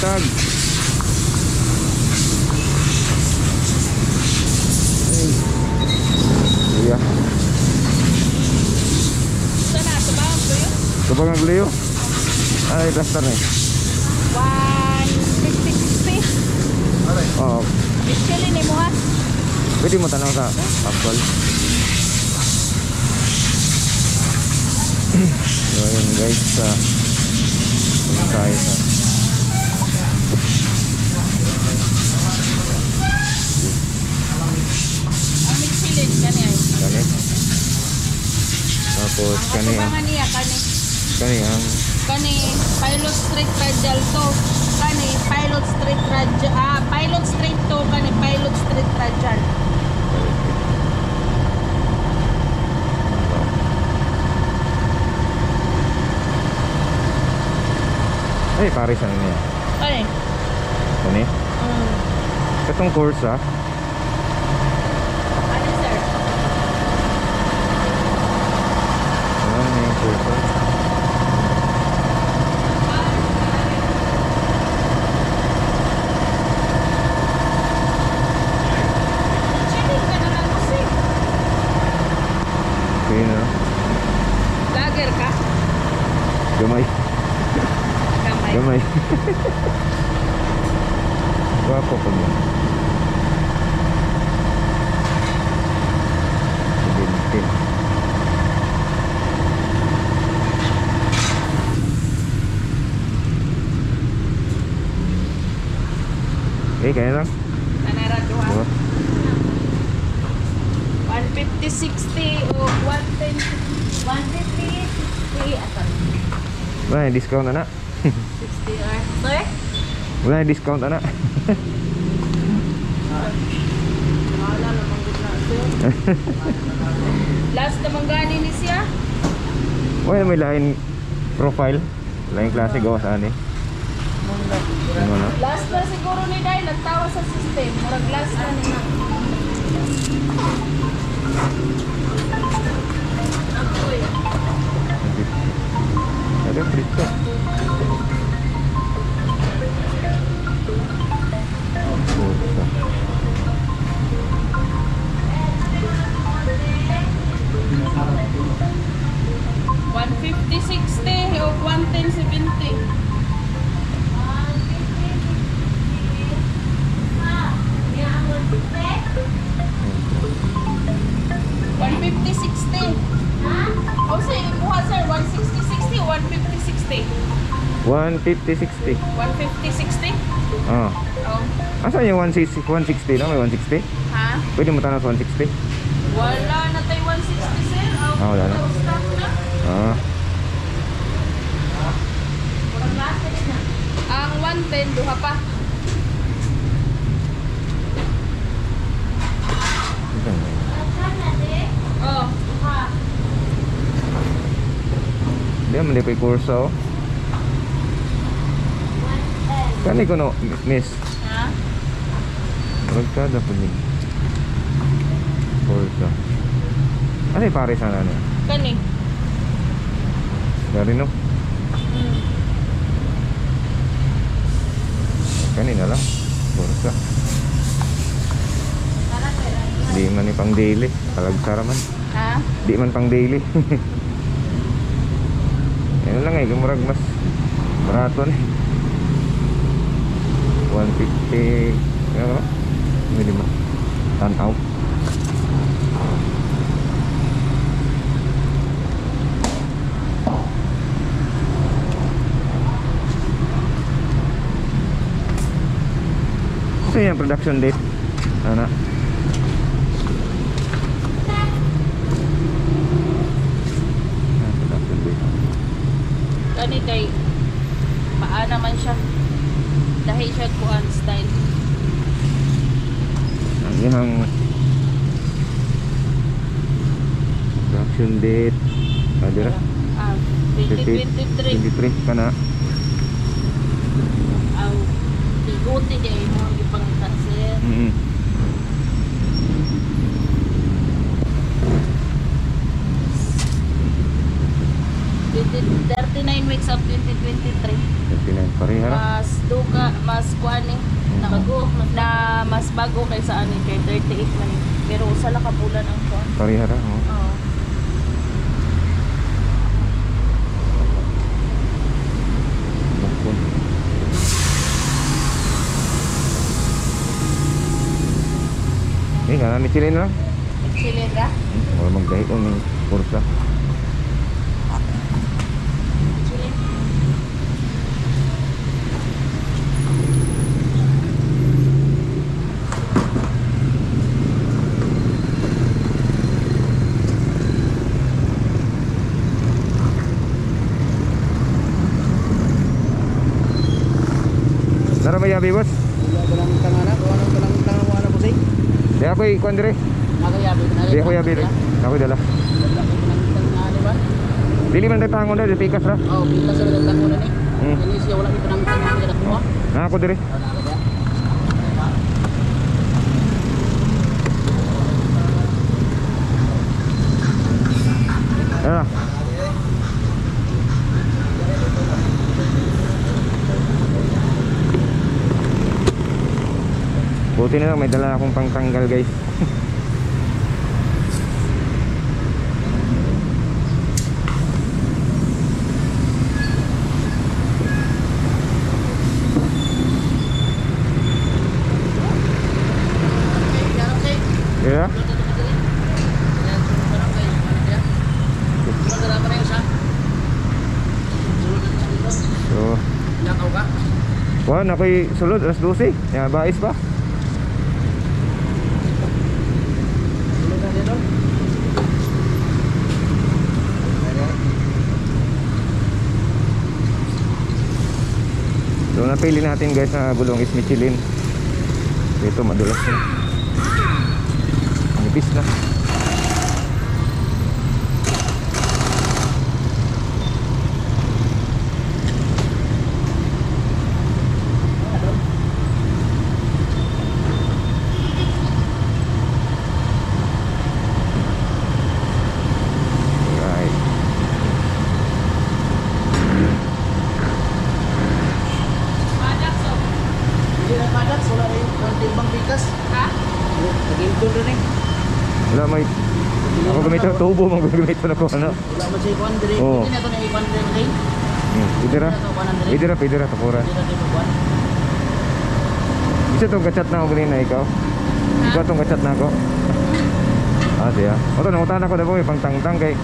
baliktad. Iya. Sana, sabang ko yun? Kapag ang guliyo? Ay, plaster na eh. 150-60. Oo. Iskili ni mo ha? Pwede mo tanong sa Apple. So yun guys, tayo sa Ang mitsilin kani ay. kani. Tapos kani ang Niya kani. kani ang Kani Pilot Street Radial to. Kani Pilot Street Radial. Pilot Street to kani Pilot Street Radial. ay Paris ano niya? Kani. Kani? Katong course ah. Ano sir? Ano yung course ah? Chilling ka na lang kasi. Okay na. Lager ka? Gamay. Kamay. Gamay. Guwapo pa mo. Bintin. Kaya lang. Nanara duha. Diba? 150-60 o 110 150-60 asan? Wala yung discount na. 60 or sir? Wala yung discount na. Wala namang gitna sir. Last naman gani ni siya? Wala may lain profile. Lain klase gawa saan eh. Ano na? Last na siguro ni Day nagtawa sa system. Murag last na ni. Apoy. Ada prito. $150-60 o $110-70. $150-60. O say, buha sir, $160-60 o $150-60? 150-60. $150-60? Ah. Oh. Asan yung 160 na? May 160? Ha? Pwede mo tanong sa 160? Wala na tayo 160 sir. Ah, wala na. Stock na. Ah. Ang 110, duha pa. Oh, duha. Hindi naman di pa yung kurso. Kani ko no, miss. Ha? Magkada po niya. Kurso. Ano yung pare sana ano? Kani. Dari no? Kani na lang. Kurso. Di man ni pang daily. Talagsara man. Ha? Di man pang daily. Ano lang eh, kumurag mas barato na eh. 150 ano? Hindi ba? Tantaw. So yan, production date. Ano? Production date. Kani kay paa naman siya. Dahil siya kuan style. Ang ihang production date. Adira? Ah, 2023. 23 ka na. Aw, iguti di ay mo gipang sir. 39 weeks of 2023. 39 pareha ra. Mas duga, mas kuan eh. Na mas bago kaysa ani kay 38 man. Pero usa lang ka bulan ang kuan. Pareha ra. Oh. Oo. Bakun. Nga, Michelin lang. Silindra. Wala magdahit ko ng kursa. Silin. Nara may yabi, boss? Wala ba lang tangana? Wala ba lang tangana mo ano po say? Di ako'y kuwan dire. Nakayabi. Di ako yabi dire. Ako'y dala. Wala ba lang tangana ba? Dili man tatangon na, di pikas ra. Oh, pintas sa lang tangana ni. Hmm. Ini siya wala pa nang tangana kada kuha. Na ako dire. Ah. Buti na lang may dala akong pangtanggal, guys. Yeah. So, Nakaw ka? kuan ako'y sulod alas 12. Ya, bais pa. Sulod na dito. So napili natin, guys, na gulong is Michelin. Ito madulas na. Nipis na. Right. Padaks oh. Hindi na padat, wala rin konting bang pikas. Ha? Nag-inton rin eh. Wala may ako gamito tubo mo gamito na ko ano. Wala man siya kuan dire. Oo. Hindi na to na ipan dire rin. Idira. Idira tukuran. Hindi na to kuan. Isa tong kachat na ako ganina ikaw. Ikaw tong kachat na ako. Ah, siya. Oto nangutan ako dabo pang tangtang kay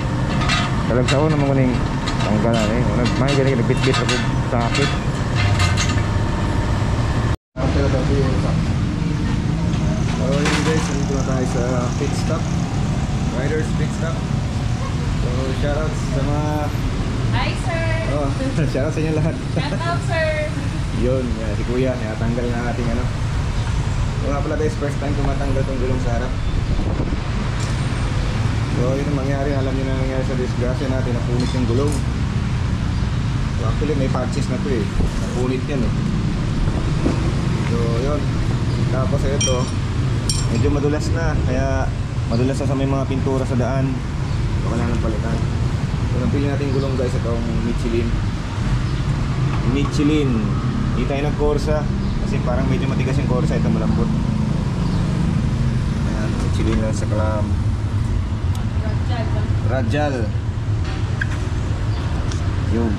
talagsaon naman ko ning tanggalan eh. May gani nagbitbit ako sa akit. So yun guys, nandito na tayo sa pit stop, Riders pit stop. So shoutouts sa mga Hi sir. shoutouts sa inyo lahat. Shout out sir. Yun, yan, si kuya, natanggal na ating ano. So nga pala guys, first time tumatanggal tong gulong sa harap. So yun ang mangyari, alam nyo na nangyari sa disgrasya natin, napunit yung gulong. So actually may patches na to eh, napunit yan eh. So yun, tapos ito medyo madulas na, kaya madulas na sa may mga pintura sa daan. So kailangan palitan. So napili natin gulong guys, itong Michelin. Hindi tayo nag-Corsa kasi parang medyo matigas yung Corsa, ito malambot. Ayan, Michelin lang sa kalam. Rajal. Yun.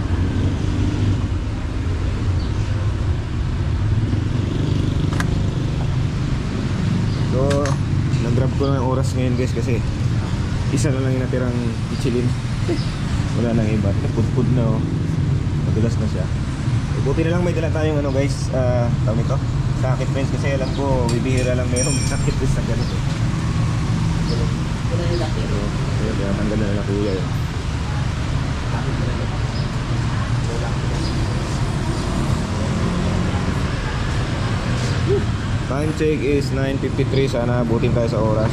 So, nag-grab ko na ng oras ngayon guys kasi isa na lang yung natirang Michelin. Wala nang iba. Pud-pud na oh. Madulas na siya. E, buti na lang may dala tayong ano guys, tawag nito, sakit friends, kasi alam ko bibihira lang merong sakit friends na ganito. Wala yung laki. Kaya kaya tanggal na lang kuya yun. Time check is 9:53. Sana abutin tayo sa oras.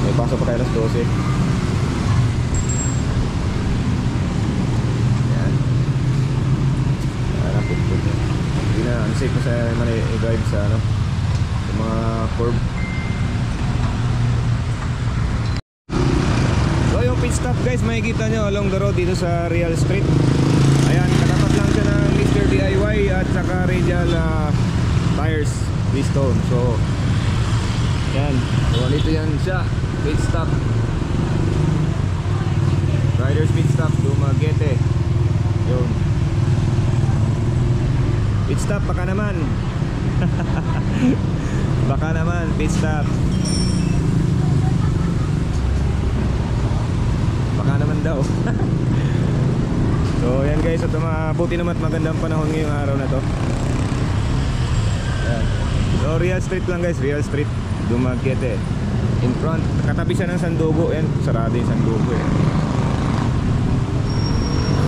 May pasok pa tayo alas 12. Yan. Yan, put-put. Hindi na, unsafe na sa naman i-drive sa ano, sa mga curb. So yung pit stop guys, makikita nyo along the road dito sa Real Street. Ayan, katapat lang siya ng Mr. DIY at saka Radial Tires Piston. So yan, so dito yan siya, pit stop, Riders pit stop, Dumaguete. Yun, pit stop, baka naman. Baka naman, pit stop. Baka naman daw. So yan guys, at mabuti naman at magandang panahon ngayong araw na to. Ayan. So Real Street lang guys, Real Street, Dumaguete. In front, katabi siya ng Sandugo. Yan, sarado yung Sandugo eh.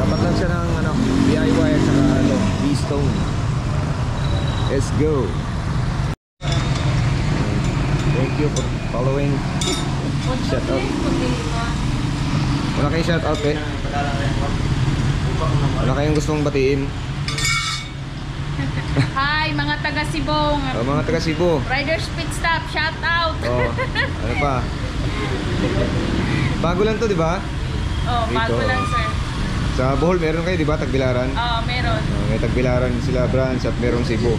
Dapat lang siya ng ano, DIY at saka ano, Keystone. Let's go. Thank you for following. Shout out. Wala kayong shout out eh. Wala kayong gustong batiin. Hi mga taga Sibong. Oh, mga taga Cebu. Riders Pit Stop, shout out. Oh, ano pa? Bago lang to, di ba? Oh, bago Dito. lang sir. Sa Bohol meron kayo, di ba? Tagbilaran. Oo, meron. May Tagbilaran sila branch at merong Cebu.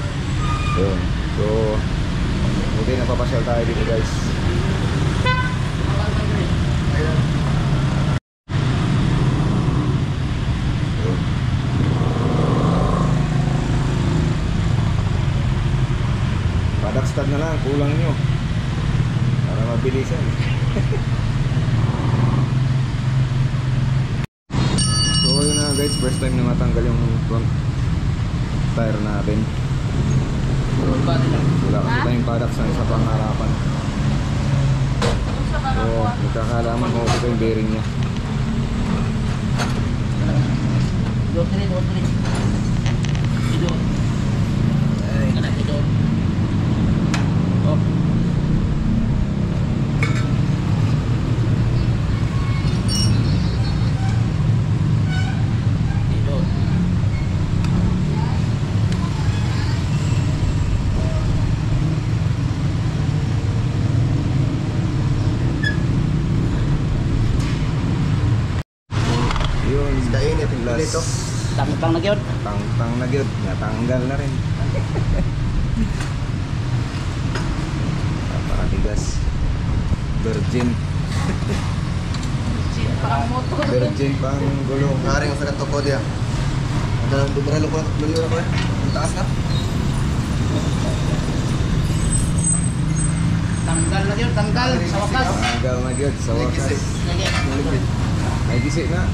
Yun. So, buti napapasyal tayo dito guys. Yun. Padakstad na lang, kulang nyo para mabilisan. So yun na guys, first time na matanggal yung front tire natin. Wala kasi tayong padaks na isa pang harapan. So nagkakalaman ko ito yung bearing nya. Yun, Kainit yung last dito. Tang-tang na gyud. tang na gyud, natanggal na rin. Napakatigas. Virgin. Pa ang motor. Virgin pa ang gulong. Ngaring sa katoko dia. Dalam dubralo ko na ko. Ang taas na. Tanggal na gyud, tanggal sa wakas. Tanggal na gyud sa wakas. Ay gisi na.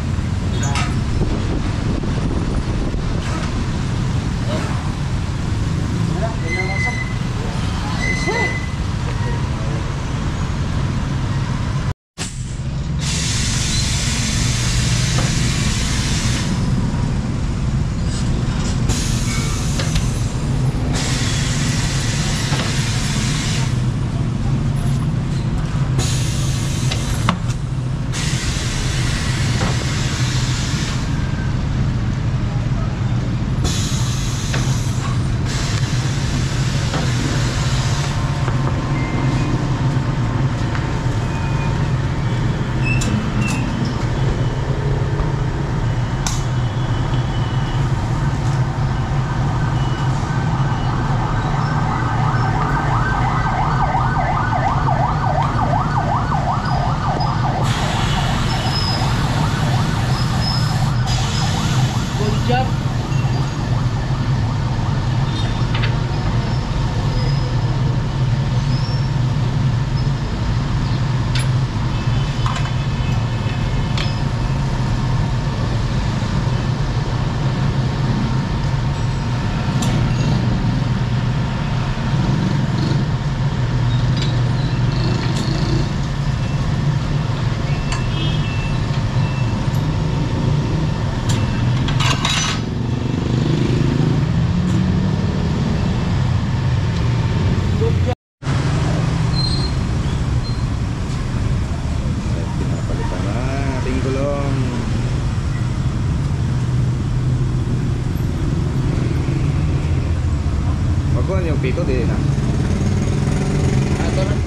yung pito di na.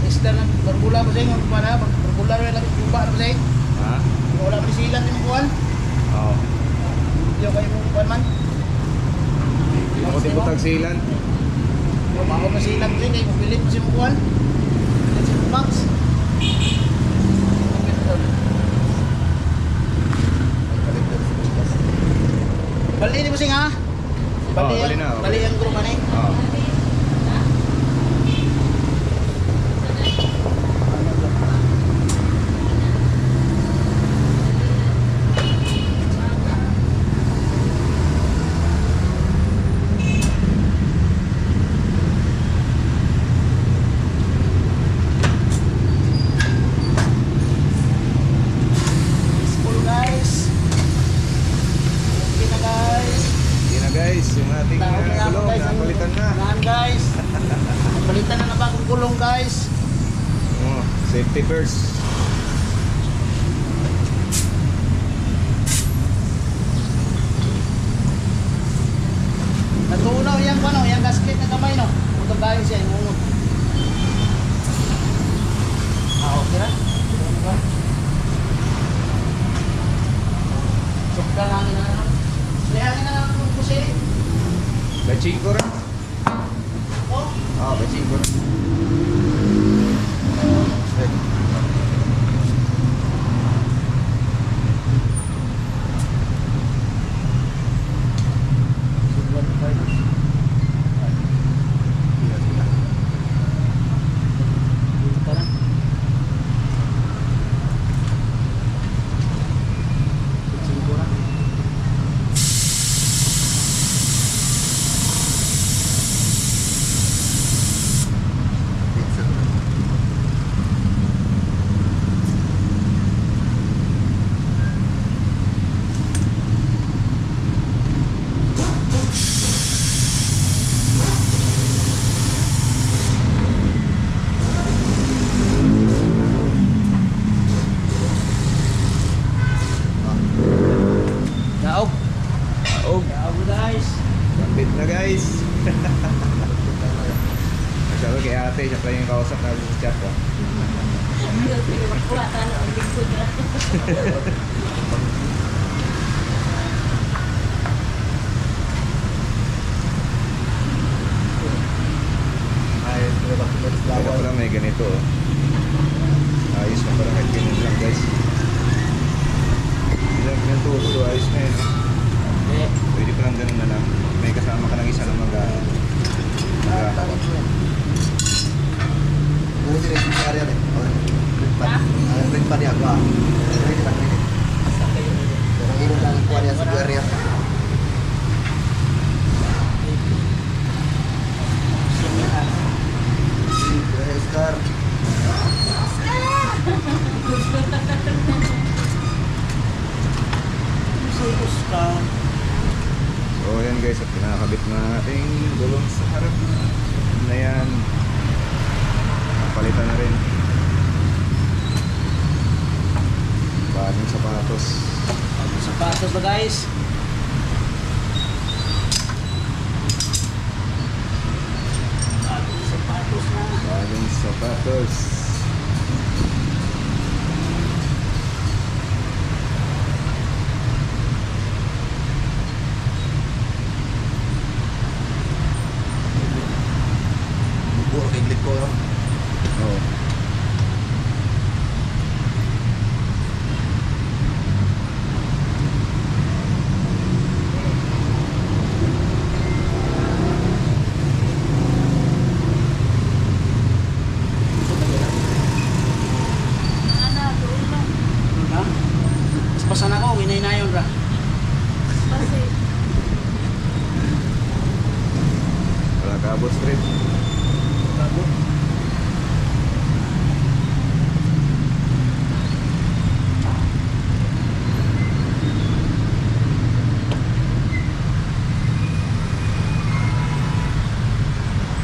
Isda na berbula mo sa inyo para berbula na lang kuba na sa inyo. Ha? Sealant. Ako na silang din eh. Pilit si Mukuan. Si Max. Bali ni mo sing ha? Bali na, okay. Bali ang grupo ni. Oo. School guys. Okay na guys. Yun na guys, yung ating gulong, guys. napalitan na. Nahan guys. Palitan na na bagong gulong guys. Oh, safety first. Natunaw yan pa no, yung gasket na kamay no. Ito guys yan, ungot. Okay na. Sukta hangin na lang. Hangin na lang kung kusi. Baching ko rin. Oh. Oo, baching ko rin. Daog. Daog. Daog guys. Kapit na guys. Sabi kay ate, siya pa yung kausap na sa chat ko. Ay, Kaya pala may ganito. Ayos na pala kahit ganun lang guys. Ilang pinatuto, ayos na yun. Pwede pa lang ganun na lang. May kasama ka ng isa na Buti rin si Arya rin. Rin pa niya ba? Rin pa rin. Pero ino lang ang kuha niya si Arya. Oscar. Oscar. So yan guys, at pinakabit na ating gulong sa harap na yan. Napalitan na rin. Bagong sapatos. Sapatos na guys. Sapatos na. Bagong sapatos. Puro kay Glit ko. Oo. Ha? Pasan ako, hinay na yun ra. Wala ka abot straight.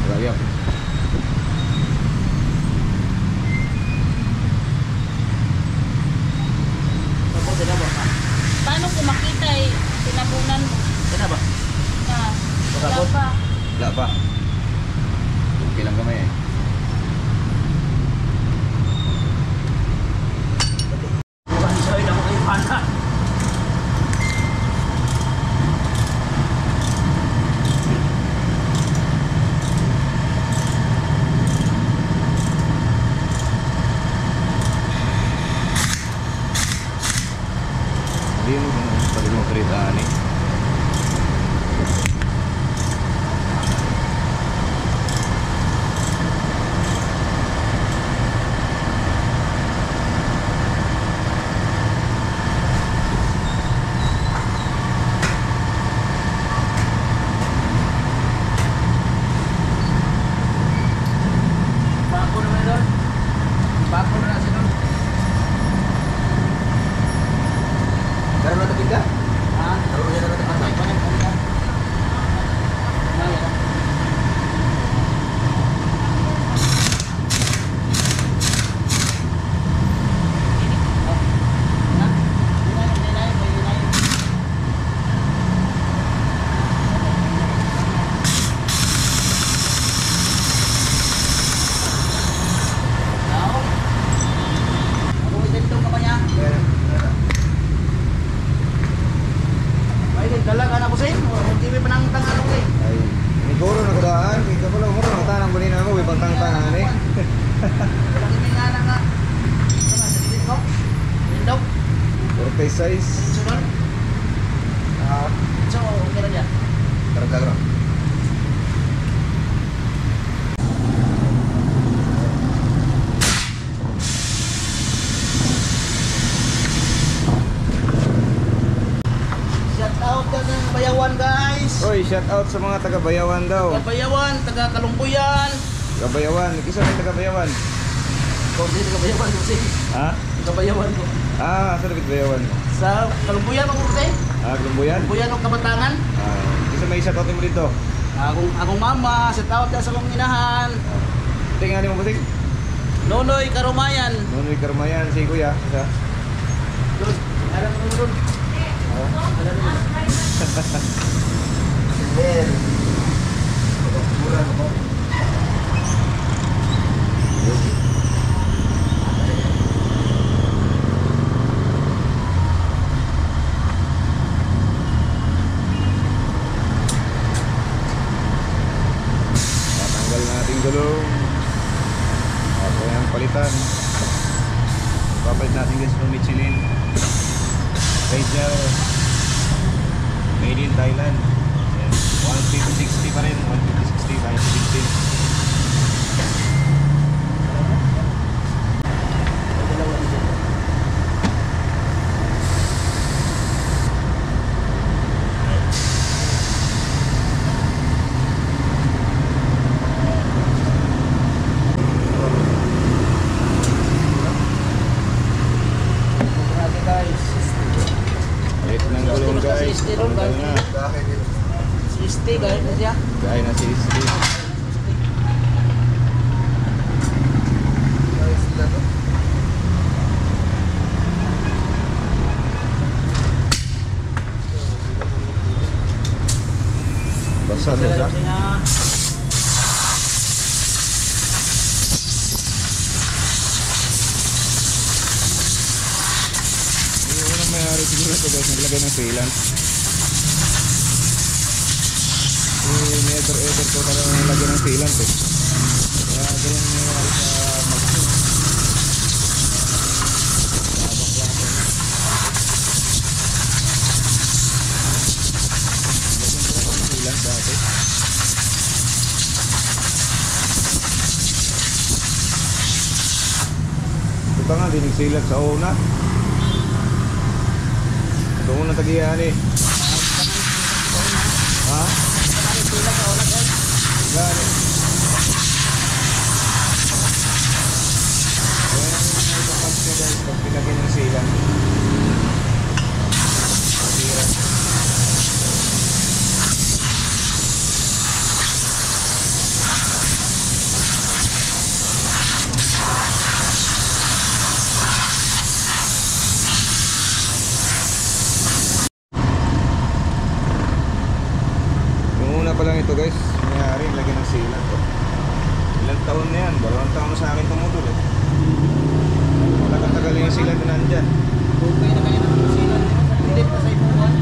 Rayap. Tapos na ba? Paano kung makita eh, tinabunan mo Sina ba? na wala Bakabot? pa. Wala pa. Kilang kamay eh. Bukan sa'yo na mga ipana. Hindi mo pwede mo kritaan eh. Bako naman doon. Bako na nasa doon. Meron na tapid ka? Ha? Meron na tapid ka? Meron na. Dalaga na ko sa inyo. Hindi may panangtang ano eh. Ay, siguro na kudaan. Ikaw pala umuro na tanang ko din ako. Ibang tangan eh. Lagi may nga na nga. Ito nga, sa dilit ko. Window. 40 size. Sunod. So, okay na dyan. Karagdag na. Shout out ka ng Bayawan guys. Oy, shout out sa mga taga-Bayawan daw. Taga Bayawan, taga Kalumpuyan. Taga-Bayawan. Isa may taga-Bayawan. Kung hindi taga Bayawan ko si. Ha? Taga Bayawan ko. Ah, sa David Bayawan. Sa Kalumpuyan ako kasi. Ah, Lumbuyan. Kalumpuyan o Kabatangan. Isa may shout out mo dito. Akong mama, shout out ka sa kong inahan. Tingnan mo buting. Nonoy Karumayan. Nunoy Karmayan, si Kuya. Isa. Doon, alam mo doon. Alam mo. Well. Murang mo. Tatanggal natin gulong. Ako yung palitan. Papalit natin guys ng Michelin. Radial. Made in Thailand. Ayan. 150-60 pa rin. 150-60 tayo 15. Palit ng gulong guys. Tanggal na. Sisti, gaya na siya. Gaya na si Steve. Basa na siya. Yung unang mayari siguro ito guys, naglagay ng sealant. Never ever ko talagang naglagay ng sealant eh. Kaya ganyan nangyayari sa Maxim. Labang-labang. Lagyan ko ng sealant dati. Ito nga, di nagsilat sa una. Ito unang tagihan eh. Ha? Gani. Kaya yung pump nyo guys, pag pinagyan ng silang. Masira. Yung una pa lang ito guys, nangyari, lagyan ng silang to. Ilang taon na yan, 2 taon na sa akin itong motor eh. Tagal-tagal na yung silang na nandyan. Okay na kayo ng silan. Hindi pa sa ipuan.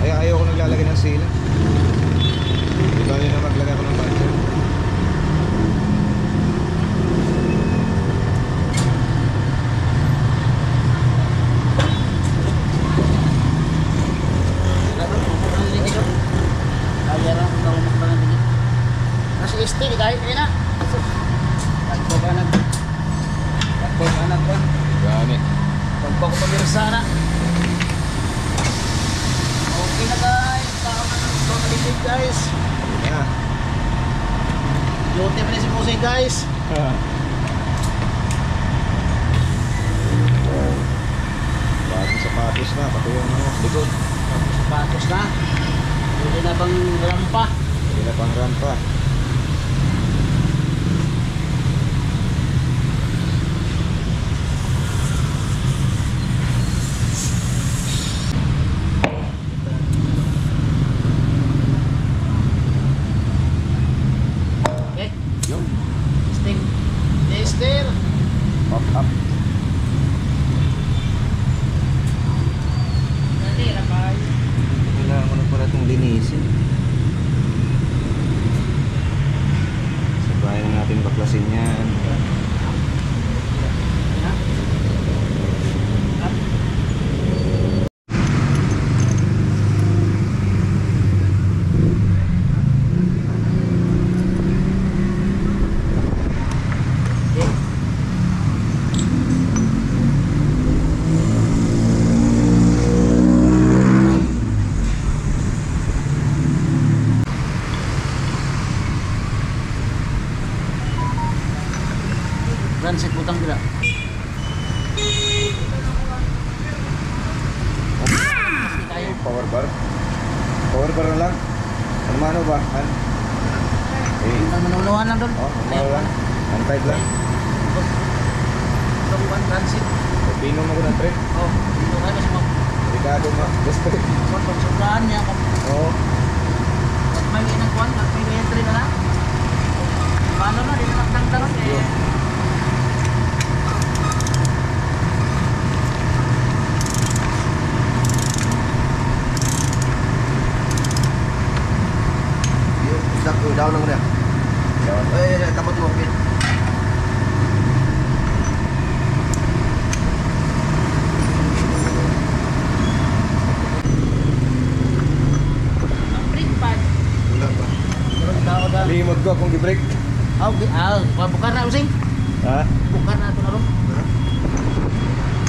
Ayaw ko naglalagay ng silang. Di ba na maglagay ko ng budget. bago pabirsa na. Okay na guys. Tao na ng mga ligid guys. Yeah. Duty pa rin si Pusay guys. Bagong sapatos na, pati yung ano, likod. Tapos sapatos na. Hindi na bang rampa. Hindi na pang rampa. Okay. Yun. Sting. Tester. Pop up. Dali, rapay. Kailangan ko na pala itong linisin. Sabayan na natin baklasin yan. Transit putang gila. Tayo. Power bar. Power bar na lang. Ano ba? Ang manunuhan lang doon. Oh, ano lang. Untied lang. Sa buwan transit. Pino mo ko ng trip. Oh, dito kayo mas Delikado ma. Just trip. pagsubrahan niya. Oo. Pag may inagkuhan, pag may entry na lang. Paano na, dito nakdangdangan eh. Yun, exacto, down lang niya. Tapos mo, okay. Ang brake pad. Wala pa. Meron tao na. Limod ko kung di-break. Bukan na using. Ha? Bukan na ito na ron.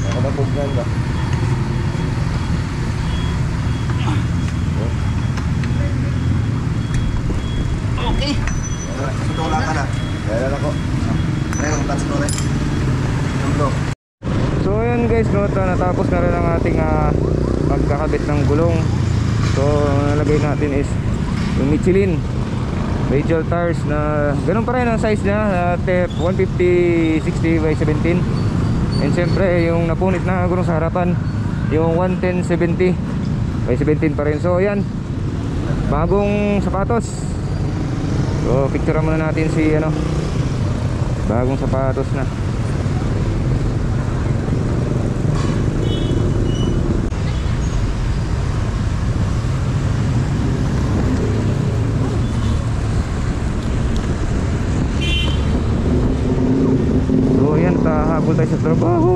Ako na pugnan ba? Okay. Sutula ka na. Kaya lang ako. Kaya kung touch mo rin. Yung blow. So ayan guys, no, natapos na rin ang ating pagkakabit ng gulong. So nalagay natin is yung Michelin radial tires na ganun pa rin ang size niya, 150 60 by 17. And siyempre yung napunit na gulong sa harapan, yung 110 70 by 17 pa rin. So ayan, bagong sapatos. So picture muna natin si bagong sapatos na. Habol tayo sa trabaho.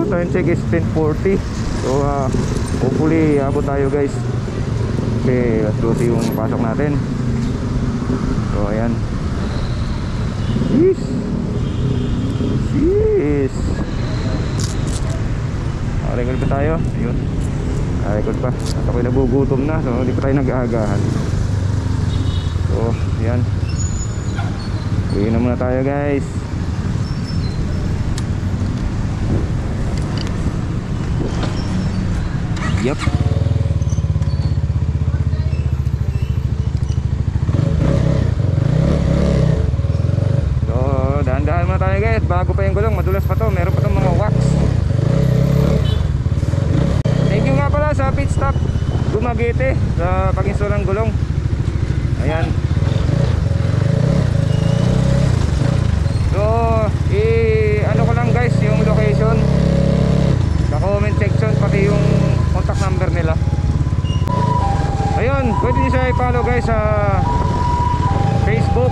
Time check is 10:40. So hopefully habol tayo guys. Okay, let's go see yung pasok natin. So ayan. Yes. Record pa tayo. Ayun. Record pa. At ako'y nagugutom na. So hindi pa tayo nag-aagahan. So ayan. Uwi na muna tayo guys. Yep. So, dahan-dahan muna tayo guys. Bago pa yung gulong, madulas pa to. Meron pa tong mga wax. Thank you nga pala sa pit stop Dumaguete sa pag-install ng gulong. Ayan. So, ano ko lang guys, yung location sa comment section, pati yung contact number nila. Ayun, pwede nyo siya i-follow guys sa Facebook,